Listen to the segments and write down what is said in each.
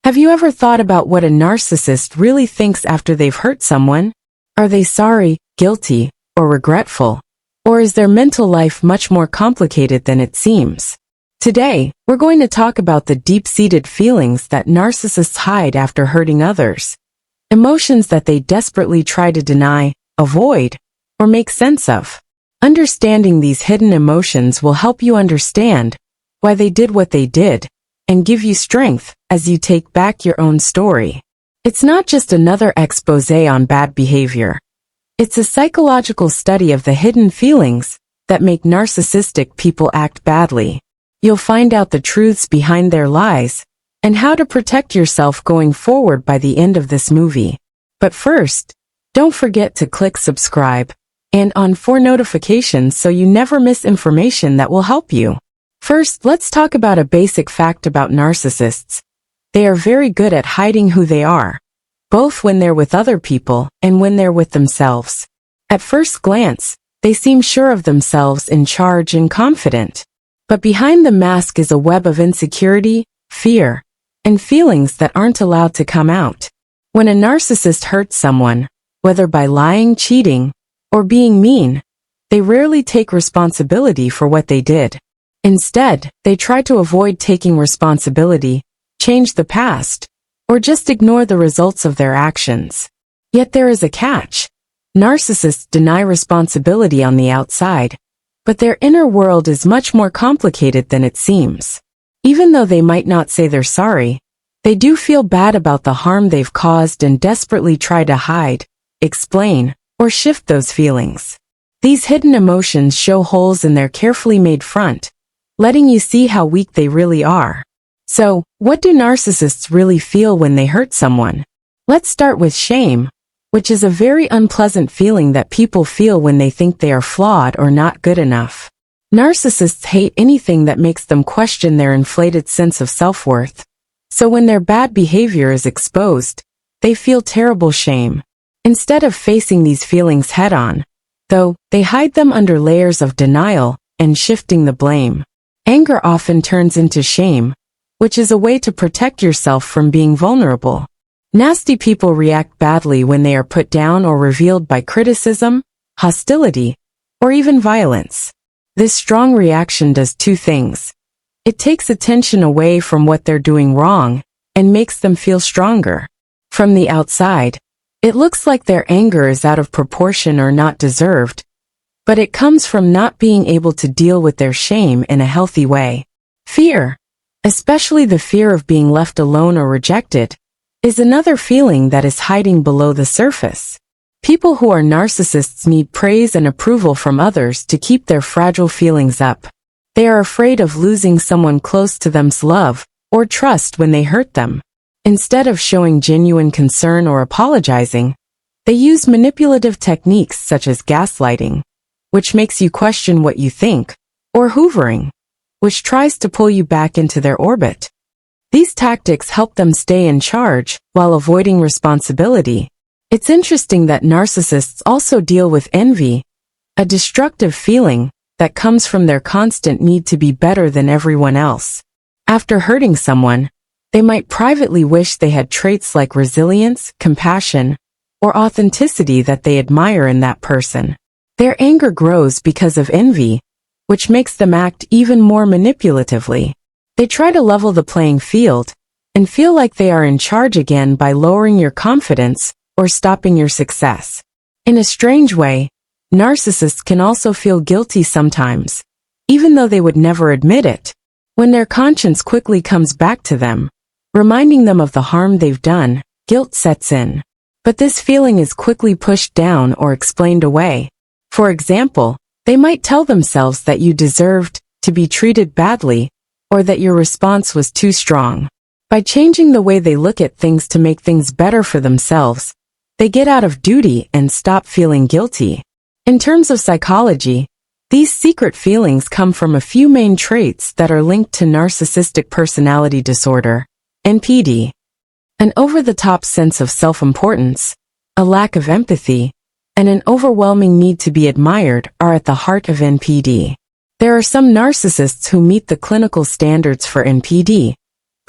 Have you ever thought about what a narcissist really thinks after they've hurt someone? Are they sorry, guilty, or regretful? Or is their mental life much more complicated than it seems? Today, we're going to talk about the deep-seated feelings that narcissists hide after hurting others. Emotions that they desperately try to deny, avoid, or make sense of. Understanding these hidden emotions will help you understand why they did what they did, and give you strength as you take back your own story. It's not just another expose on bad behavior. It's a psychological study of the hidden feelings that make narcissistic people act badly. You'll find out the truths behind their lies and how to protect yourself going forward by the end of this movie. But first, don't forget to click subscribe and on for notifications so you never miss information that will help you. First, let's talk about a basic fact about narcissists. They are very good at hiding who they are, both when they're with other people and when they're with themselves. At first glance, they seem sure of themselves, in charge and confident. But behind the mask is a web of insecurity, fear, and feelings that aren't allowed to come out. When a narcissist hurts someone, whether by lying, cheating, or being mean, they rarely take responsibility for what they did. Instead, they try to avoid taking responsibility, change the past, or just ignore the results of their actions. Yet there is a catch. Narcissists deny responsibility on the outside, but their inner world is much more complicated than it seems. Even though they might not say they're sorry, they do feel bad about the harm they've caused and desperately try to hide, explain, or shift those feelings. These hidden emotions show holes in their carefully made front, letting you see how weak they really are. So, what do narcissists really feel when they hurt someone? Let's start with shame, which is a very unpleasant feeling that people feel when they think they are flawed or not good enough. Narcissists hate anything that makes them question their inflated sense of self-worth. So when their bad behavior is exposed, they feel terrible shame. Instead of facing these feelings head-on, though, they hide them under layers of denial and shifting the blame. Anger often turns into shame, which is a way to protect yourself from being vulnerable. Nasty people react badly when they are put down or revealed by criticism, hostility, or even violence. This strong reaction does two things. It takes attention away from what they're doing wrong and makes them feel stronger. From the outside, it looks like their anger is out of proportion or not deserved, but it comes from not being able to deal with their shame in a healthy way. Fear, especially the fear of being left alone or rejected, is another feeling that is hiding below the surface. People who are narcissists need praise and approval from others to keep their fragile feelings up. They are afraid of losing someone close to them's love or trust when they hurt them. Instead of showing genuine concern or apologizing, they use manipulative techniques such as gaslighting, which makes you question what you think, or hoovering, which tries to pull you back into their orbit. These tactics help them stay in charge while avoiding responsibility. It's interesting that narcissists also deal with envy, a destructive feeling that comes from their constant need to be better than everyone else. After hurting someone, they might privately wish they had traits like resilience, compassion, or authenticity that they admire in that person. Their anger grows because of envy, which makes them act even more manipulatively. They try to level the playing field and feel like they are in charge again by lowering your confidence or stopping your success. In a strange way, narcissists can also feel guilty sometimes, even though they would never admit it. When their conscience quickly comes back to them, reminding them of the harm they've done, guilt sets in. But this feeling is quickly pushed down or explained away. For example, they might tell themselves that you deserved to be treated badly, or that your response was too strong. By changing the way they look at things to make things better for themselves, they get out of duty and stop feeling guilty. In terms of psychology, these secret feelings come from a few main traits that are linked to narcissistic personality disorder, NPD. An over-the-top sense of self-importance, a lack of empathy, and an overwhelming need to be admired are at the heart of NPD. There are some narcissists who meet the clinical standards for NPD,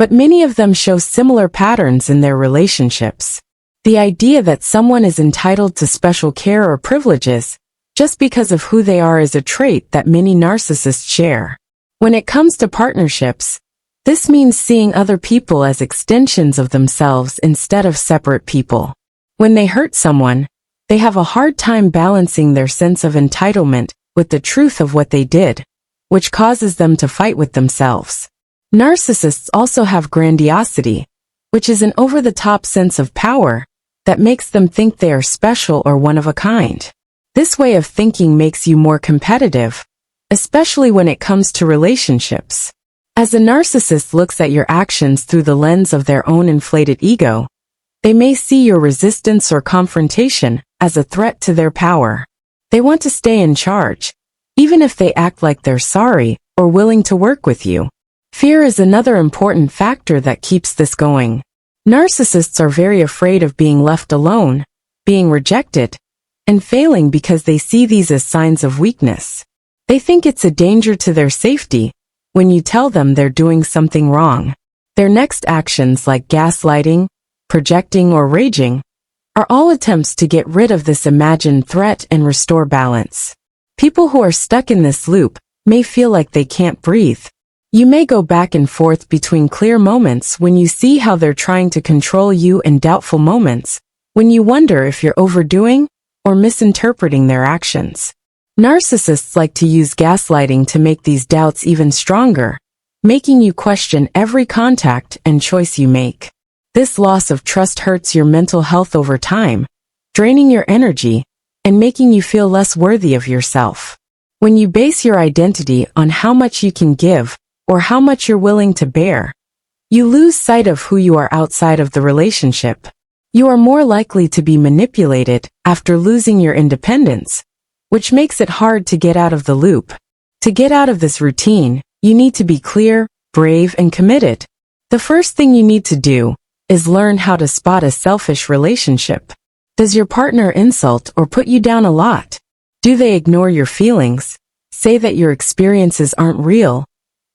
but many of them show similar patterns in their relationships. The idea that someone is entitled to special care or privileges just because of who they are is a trait that many narcissists share. When it comes to partnerships, this means seeing other people as extensions of themselves instead of separate people. When they hurt someone, they have a hard time balancing their sense of entitlement with the truth of what they did, which causes them to fight with themselves. Narcissists also have grandiosity, which is an over-the-top sense of power that makes them think they are special or one of a kind. This way of thinking makes you more competitive, especially when it comes to relationships. As a narcissist looks at your actions through the lens of their own inflated ego, they may see your resistance or confrontation as a threat to their power. They want to stay in charge, even if they act like they're sorry or willing to work with you. Fear is another important factor that keeps this going. Narcissists are very afraid of being left alone, being rejected, and failing because they see these as signs of weakness. They think it's a danger to their safety when you tell them they're doing something wrong. Their next actions like gaslighting, projecting, or raging are all attempts to get rid of this imagined threat and restore balance. People who are stuck in this loop may feel like they can't breathe. You may go back and forth between clear moments when you see how they're trying to control you and doubtful moments when you wonder if you're overdoing or misinterpreting their actions. Narcissists like to use gaslighting to make these doubts even stronger, making you question every contact and choice you make. This loss of trust hurts your mental health over time, draining your energy and making you feel less worthy of yourself. When you base your identity on how much you can give or how much you're willing to bear, you lose sight of who you are outside of the relationship. You are more likely to be manipulated after losing your independence, which makes it hard to get out of the loop. To get out of this routine, you need to be clear, brave, and committed. The first thing you need to do is learn how to spot a selfish relationship. Does your partner insult or put you down a lot? Do they ignore your feelings, say that your experiences aren't real,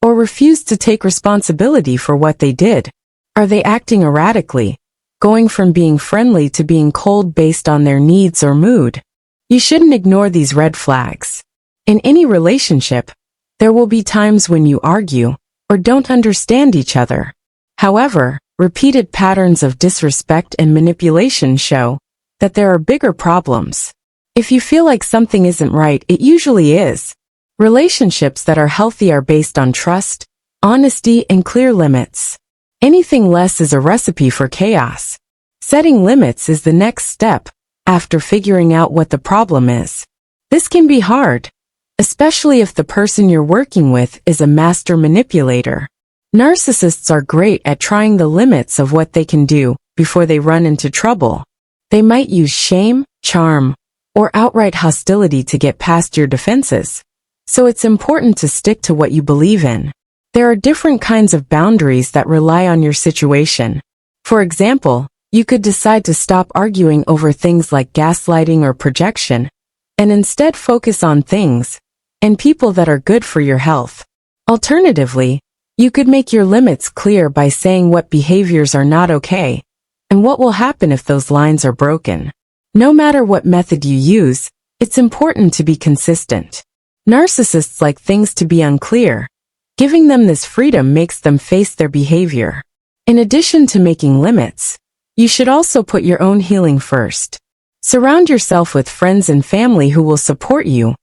or refuse to take responsibility for what they did? Are they acting erratically, going from being friendly to being cold based on their needs or mood? You shouldn't ignore these red flags. In any relationship, there will be times when you argue or don't understand each other. However, repeated patterns of disrespect and manipulation show that there are bigger problems. If you feel like something isn't right, it usually is. Relationships that are healthy are based on trust, honesty, and clear limits. Anything less is a recipe for chaos. Setting limits is the next step after figuring out what the problem is. This can be hard, especially if the person you're working with is a master manipulator. Narcissists are great at trying the limits of what they can do before they run into trouble. They might use shame, charm, or outright hostility to get past your defenses. So it's important to stick to what you believe in. There are different kinds of boundaries that rely on your situation. For example, you could decide to stop arguing over things like gaslighting or projection, and instead focus on things and people that are good for your health. Alternatively, you could make your limits clear by saying what behaviors are not okay, and what will happen if those lines are broken. No matter what method you use, it's important to be consistent. Narcissists like things to be unclear. Giving them this freedom makes them face their behavior. In addition to making limits, you should also put your own healing first. Surround yourself with friends and family who will support you,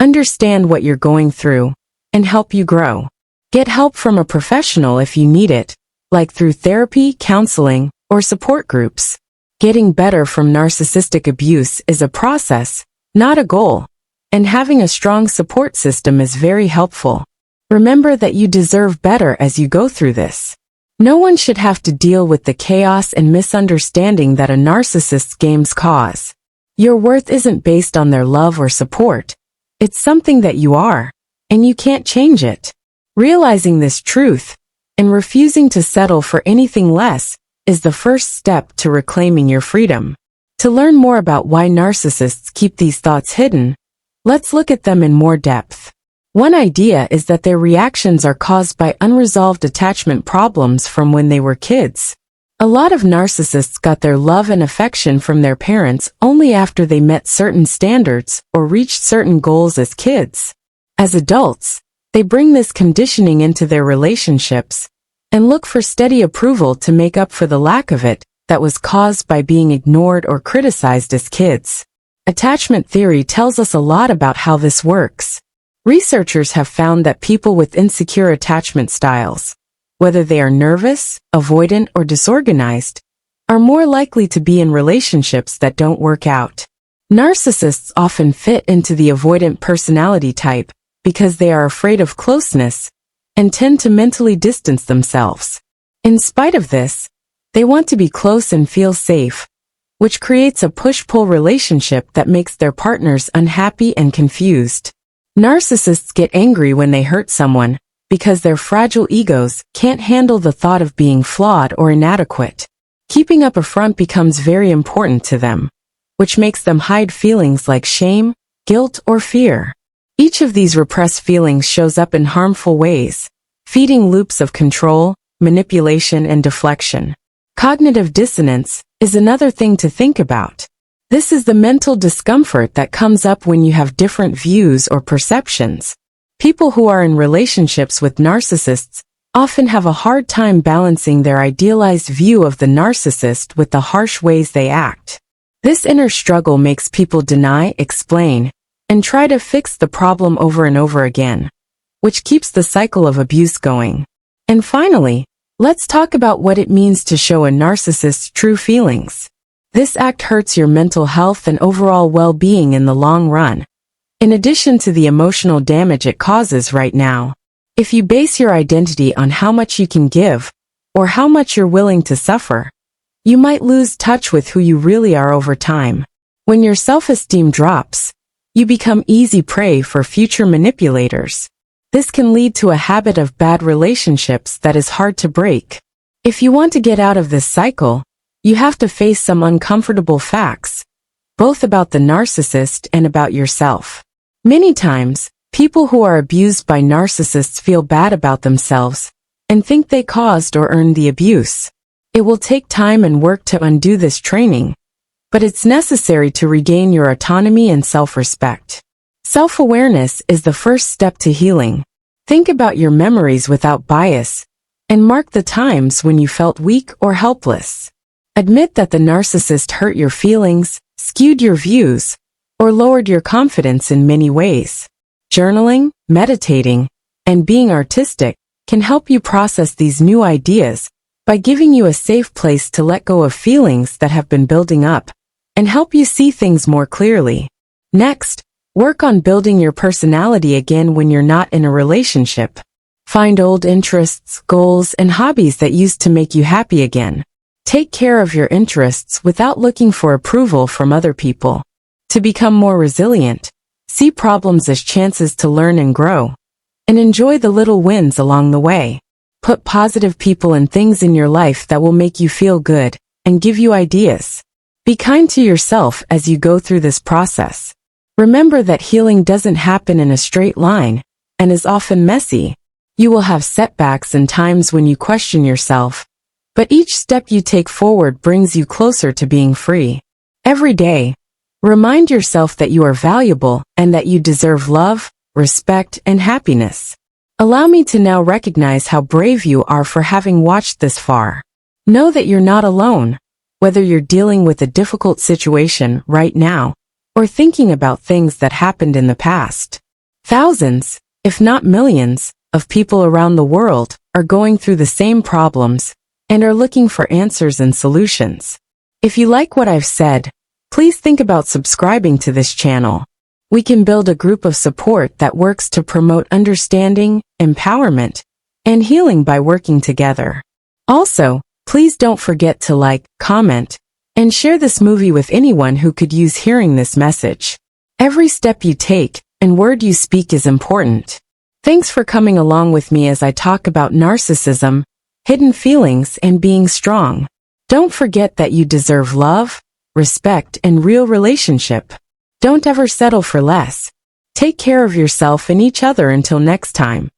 understand what you're going through, and help you grow. Get help from a professional if you need it, like through therapy, counseling, or support groups. Getting better from narcissistic abuse is a process, not a goal, and having a strong support system is very helpful. Remember that you deserve better as you go through this. No one should have to deal with the chaos and misunderstanding that a narcissist's games cause. Your worth isn't based on their love or support. It's something that you are, and you can't change it. Realizing this truth, and refusing to settle for anything less, is the first step to reclaiming your freedom. To learn more about why narcissists keep these thoughts hidden, let's look at them in more depth. One idea is that their reactions are caused by unresolved attachment problems from when they were kids. A lot of narcissists got their love and affection from their parents only after they met certain standards or reached certain goals as kids. As adults, they bring this conditioning into their relationships and look for steady approval to make up for the lack of it that was caused by being ignored or criticized as kids. Attachment theory tells us a lot about how this works. Researchers have found that people with insecure attachment styles, whether they are nervous, avoidant, or disorganized, are more likely to be in relationships that don't work out. Narcissists often fit into the avoidant personality type because they are afraid of closeness and tend to mentally distance themselves. In spite of this, they want to be close and feel safe, which creates a push-pull relationship that makes their partners unhappy and confused. Narcissists get angry when they hurt someone because their fragile egos can't handle the thought of being flawed or inadequate. Keeping up a front becomes very important to them, which makes them hide feelings like shame, guilt, or fear. Each of these repressed feelings shows up in harmful ways, feeding loops of control, manipulation, and deflection. Cognitive dissonance is another thing to think about. This is the mental discomfort that comes up when you have different views or perceptions. People who are in relationships with narcissists often have a hard time balancing their idealized view of the narcissist with the harsh ways they act. This inner struggle makes people deny, explain, and try to fix the problem over and over again, which keeps the cycle of abuse going. And finally, let's talk about what it means to show a narcissist's true feelings. This act hurts your mental health and overall well-being in the long run, in addition to the emotional damage it causes right now. If you base your identity on how much you can give, or how much you're willing to suffer, you might lose touch with who you really are over time. When your self-esteem drops, you become easy prey for future manipulators. This can lead to a habit of bad relationships that is hard to break. If you want to get out of this cycle, you have to face some uncomfortable facts, both about the narcissist and about yourself. Many times, people who are abused by narcissists feel bad about themselves and think they caused or earned the abuse. It will take time and work to undo this training, but it's necessary to regain your autonomy and self-respect. Self-awareness is the first step to healing. Think about your memories without bias and mark the times when you felt weak or helpless. Admit that the narcissist hurt your feelings, skewed your views, or lowered your confidence in many ways. Journaling, meditating, and being artistic can help you process these new ideas by giving you a safe place to let go of feelings that have been building up and help you see things more clearly. Next, work on building your personality again when you're not in a relationship. Find old interests, goals, and hobbies that used to make you happy again. Take care of your interests without looking for approval from other people. To become more resilient, see problems as chances to learn and grow, and enjoy the little wins along the way. Put positive people and things in your life that will make you feel good and give you ideas. Be kind to yourself as you go through this process. Remember that healing doesn't happen in a straight line and is often messy. You will have setbacks and times when you question yourself, but each step you take forward brings you closer to being free. Every day, remind yourself that you are valuable and that you deserve love, respect, and happiness. Allow me to now recognize how brave you are for having watched this far. Know that you're not alone, whether you're dealing with a difficult situation right now or thinking about things that happened in the past. Thousands, if not millions, of people around the world are going through the same problems and are looking for answers and solutions. If you like what I've said, please think about subscribing to this channel. We can build a group of support that works to promote understanding, empowerment, and healing by working together. Also, please don't forget to like, comment, and share this movie with anyone who could use hearing this message. Every step you take and word you speak is important. Thanks for coming along with me as I talk about narcissism, hidden feelings, and being strong. Don't forget that you deserve love, respect, and real relationship. Don't ever settle for less. Take care of yourself and each other until next time.